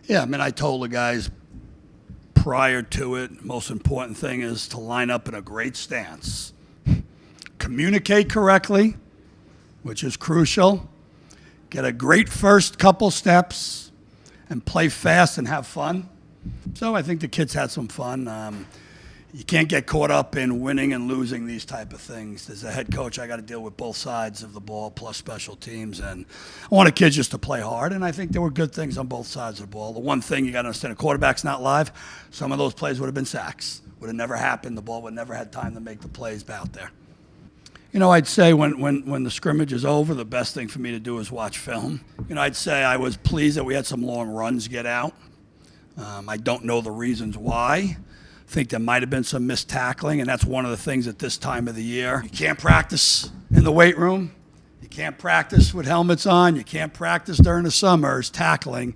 Yeah, I mean, I told the guys prior to it, most important thing is to line up in a great stance. Communicate correctly, which is crucial. Get a great first couple steps and play fast and have fun. So I think the kids had some fun. You can't get caught up in winning and losing these type of things. As a head coach, I got to deal with both sides of the ball plus special teams, and I want the kids just to play hard, and I think there were good things on both sides of the ball. The one thing you got to understand, a quarterback's not live. Some of those plays would have been sacks. Would have never happened. The ball would never had time to make the plays out there. You know, I'd say when the scrimmage is over, the best thing for me to do is watch film. You know, I'd say I was pleased that we had some long runs get out. I don't know the reasons why. I think there might have been some missed tackling, and that's one of the things at this time of the year. You can't practice in the weight room. You can't practice with helmets on. You can't practice during the summers tackling.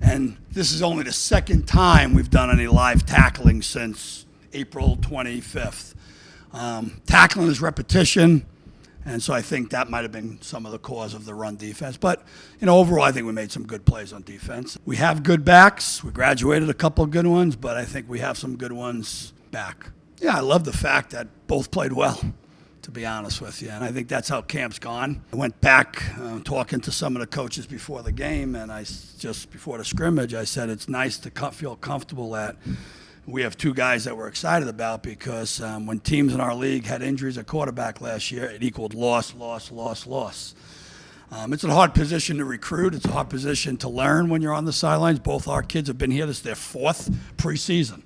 And this is only the second time we've done any live tackling since April 25th. Tackling is repetition, and so I think that might have been some of the cause of the run defense. But, you know, overall, I think we made some good plays on defense. We have good backs. We graduated a couple of good ones, but I think we have some good ones back. Yeah, I love the fact that both played well, to be honest with you, and I think that's how camp's gone. I went back talking to some of the coaches before the game, and just before the scrimmage, I said it's nice to feel comfortable that we have two guys that we're excited about because when teams in our league had injuries at quarterback last year, it equaled loss, loss, loss, loss. It's a hard position to recruit. It's a hard position to learn when you're on the sidelines. Both our kids have been here. This is their fourth preseason.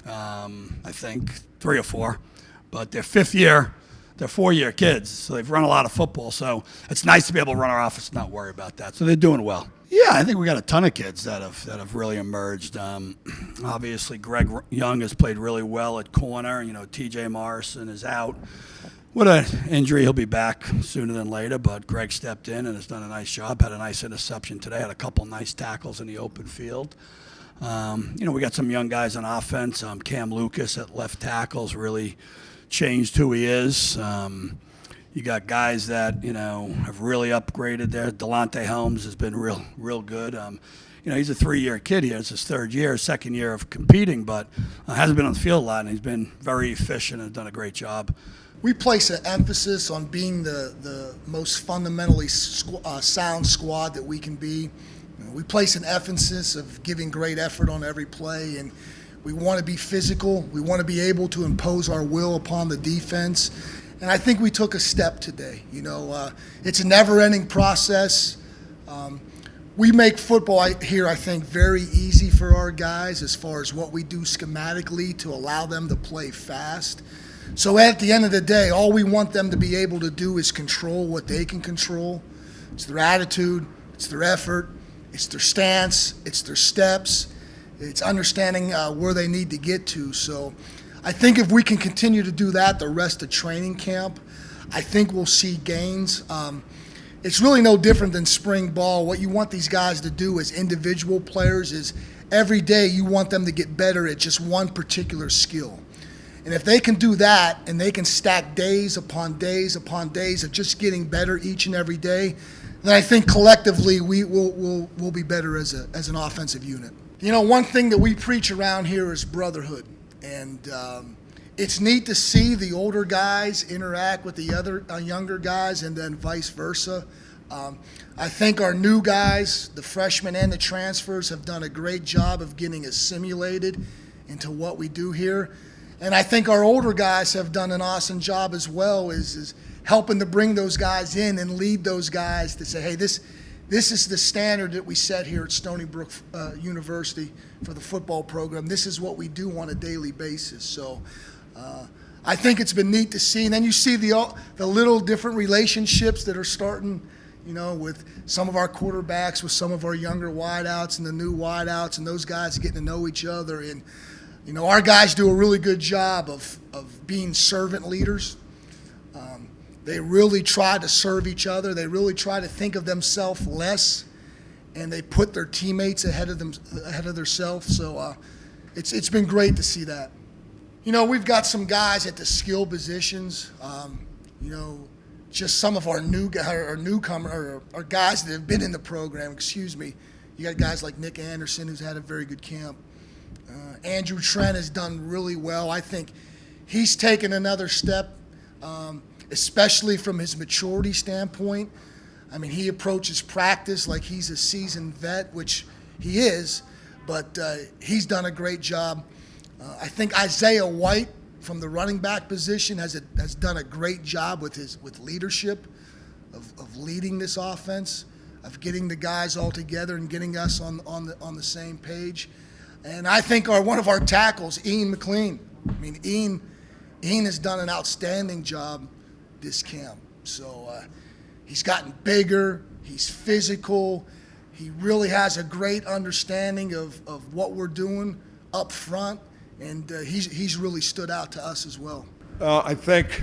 I think 3 or 4. But their fifth year, they're 4-year kids, so they've run a lot of football. So it's nice to be able to run our offense and not worry about that. So they're doing well. Yeah, I think we got a ton of kids that have really emerged. Obviously, Greg Young has played really well at corner. You know, T.J. Morrison is out. With an injury, he'll be back sooner than later, but Greg stepped in and has done a nice job. Had a nice interception today. Had a couple nice tackles in the open field. You know, we got some young guys on offense. Cam Lucas at left tackle's really changed who he is. You got guys that, you know, have really upgraded there. Delonte Helms has been real good. You know, he's a 3-year kid here. It's his 3rd year, 2nd year of competing, but hasn't been on the field a lot, and he's been very efficient and done a great job. We place an emphasis on being the most fundamentally sound squad that we can be. We place an emphasis of giving great effort on every play, and we want to be physical. We want to be able to impose our will upon the defense. And I think we took a step today. You know, it's a never-ending process. We make football here, I think, very easy for our guys as far as what we do schematically to allow them to play fast. So at the end of the day, all we want them to be able to do is control what they can control. It's their attitude, it's their effort, it's their stance, it's their steps, it's understanding where they need to get to. So I think if we can continue to do that the rest of training camp, I think we'll see gains. It's really no different than spring ball. What you want these guys to do as individual players is every day you want them to get better at just one particular skill. And if they can do that and they can stack days upon days upon days of just getting better each and every day, then I think collectively we'll be better as an offensive unit. You know, one thing that we preach around here is brotherhood. And it's neat to see the older guys interact with the other younger guys and then vice versa. I think our new guys, the freshmen and the transfers, have done a great job of getting assimilated into what we do here. And I think our older guys have done an awesome job as well, is helping to bring those guys in and lead those guys to say, hey, this is the standard that we set here at Stony Brook University for the football program. This is what we do on a daily basis. So I think it's been neat to see. And then you see the little different relationships that are starting, you know, with some of our quarterbacks, with some of our younger wideouts and the new wideouts, and those guys getting to know each other. And, you know, our guys do a really good job of being servant leaders. They really try to serve each other. They really try to think of themselves less, and they put their teammates ahead of themselves. So it's been great to see that. You know, we've got some guys at the skill positions. You know, just some of our newcomer or guys that have been in the program. You got guys like Nick Anderson, who's had a very good camp. Andrew Trent has done really well. I think he's taken another step, especially from his maturity standpoint. I mean, he approaches practice like he's a seasoned vet, which he is, but he's done a great job. I think Isaiah White from the running back position has done a great job with leadership, of leading this offense, of getting the guys all together and getting us on the same page. And I think one of our tackles, Ian McLean. I mean, Ian has done an outstanding job this camp. So he's gotten bigger. He's physical. He really has a great understanding of what we're doing up front, and he's really stood out to us as well. I think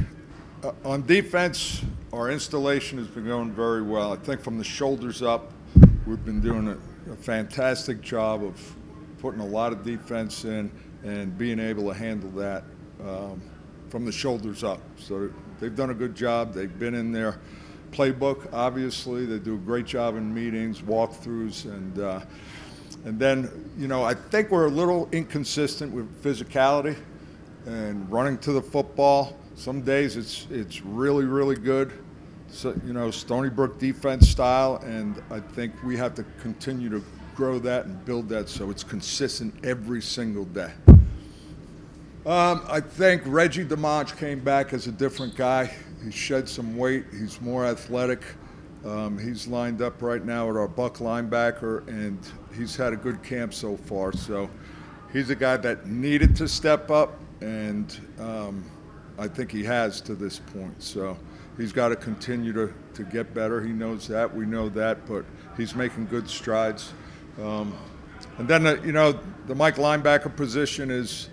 on defense, our installation has been going very well. I think from the shoulders up, we've been doing a fantastic job of putting a lot of defense in and being able to handle that from the shoulders up. So they've done a good job. They've been in their playbook, obviously. They do a great job in meetings, walkthroughs, and then, you know, I think we're a little inconsistent with physicality and running to the football. Some days it's really, really good. So, you know, Stony Brook defense style, and I think we have to continue to grow that and build that so it's consistent every single day. I think Reggie DeMonge came back as a different guy. He shed some weight. He's more athletic. He's lined up right now at our buck linebacker, and he's had a good camp so far. So he's a guy that needed to step up, and I think he has to this point. So he's got to continue to get better. He knows that. We know that, but he's making good strides. And then, you know, the Mike linebacker position is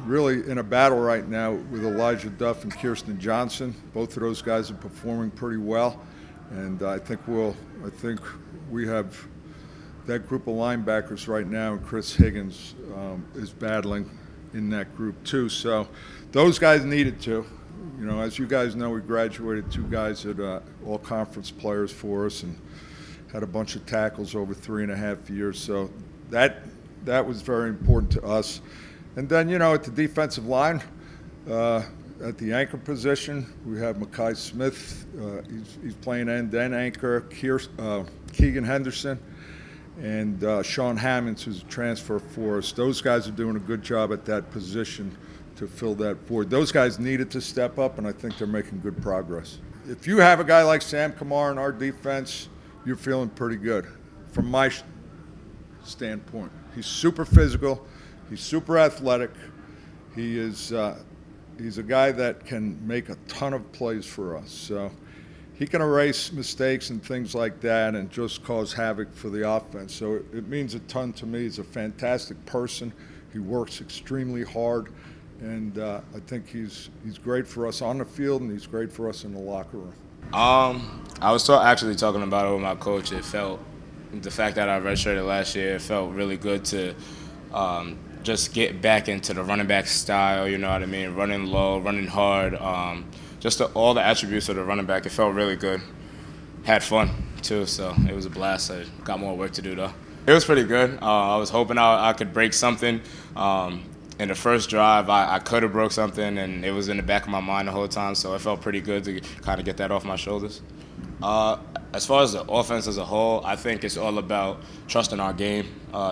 really in a battle right now with Elijah Duff and Kirsten Johnson. Both of those guys are performing pretty well, and I think we have that group of linebackers right now, and Chris Higgins is battling in that group too. So those guys needed to. You know, as you guys know, we graduated 2 guys that all conference players for us, and had a bunch of tackles over 3.5 years. So that was very important to us. And then, you know, at the defensive line, at the anchor position, we have Mekhi Smith. He's playing end-to-end anchor. Keegan Henderson and Sean Hammonds, who's a transfer for us. Those guys are doing a good job at that position to fill that void. Those guys needed to step up, and I think they're making good progress. If you have a guy like Sam Kamar in our defense, you're feeling pretty good from my standpoint. He's super physical. He's super athletic. He's a guy that can make a ton of plays for us. So he can erase mistakes and things like that and just cause havoc for the offense. So it means a ton to me. He's a fantastic person. He works extremely hard. And I think he's great for us on the field, and he's great for us in the locker room. I was actually talking about it with my coach. It felt, the fact that I redshirted last year, it felt really good to just get back into the running back style, you know what I mean, running low, running hard, just all the attributes of the running back. It felt really good. Had fun, too, so it was a blast. I got more work to do, though. It was pretty good. I was hoping I could break something. In the first drive, I could have broke something, and it was in the back of my mind the whole time, so it felt pretty good to kind of get that off my shoulders. As far as the offense as a whole, I think it's all about trusting our game,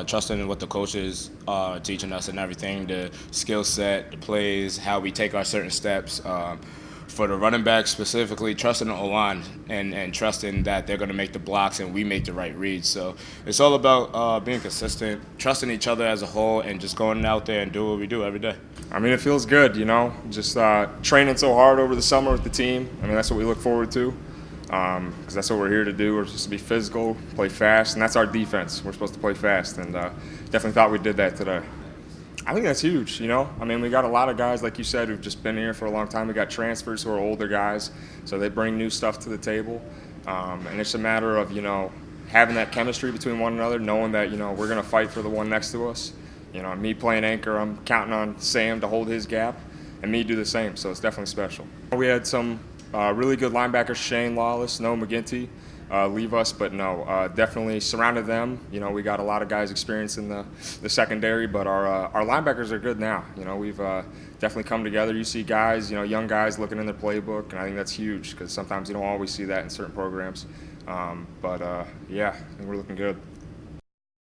trusting in what the coaches are teaching us and everything, the skill set, the plays, how we take our certain steps. For the running backs specifically, trusting the O-line and trusting that they're going to make the blocks and we make the right reads. So it's all about being consistent, trusting each other as a whole, and just going out there and do what we do every day. I mean, it feels good, you know, just training so hard over the summer with the team. I mean, that's what we look forward to, because that's what we're here to do. We're supposed to be physical, play fast, and that's our defense. We're supposed to play fast, and definitely thought we did that today. I think that's huge, you know. I mean, we got a lot of guys, like you said, who've just been here for a long time. We got transfers who are older guys, so they bring new stuff to the table. And it's a matter of, you know, having that chemistry between one another, knowing that, you know, we're going to fight for the one next to us. You know, me playing anchor, I'm counting on Sam to hold his gap, and me do the same, so it's definitely special. We had some really good linebackers, Shane Lawless, Noah McGinty. leave us. But no, definitely surrounded them. You know, we got a lot of guys experienced in the secondary, but our linebackers are good now. You know, we've definitely come together. You see guys, you know, young guys looking in their playbook, and I think that's huge because sometimes you don't always see that in certain programs. Yeah, I think we're looking good.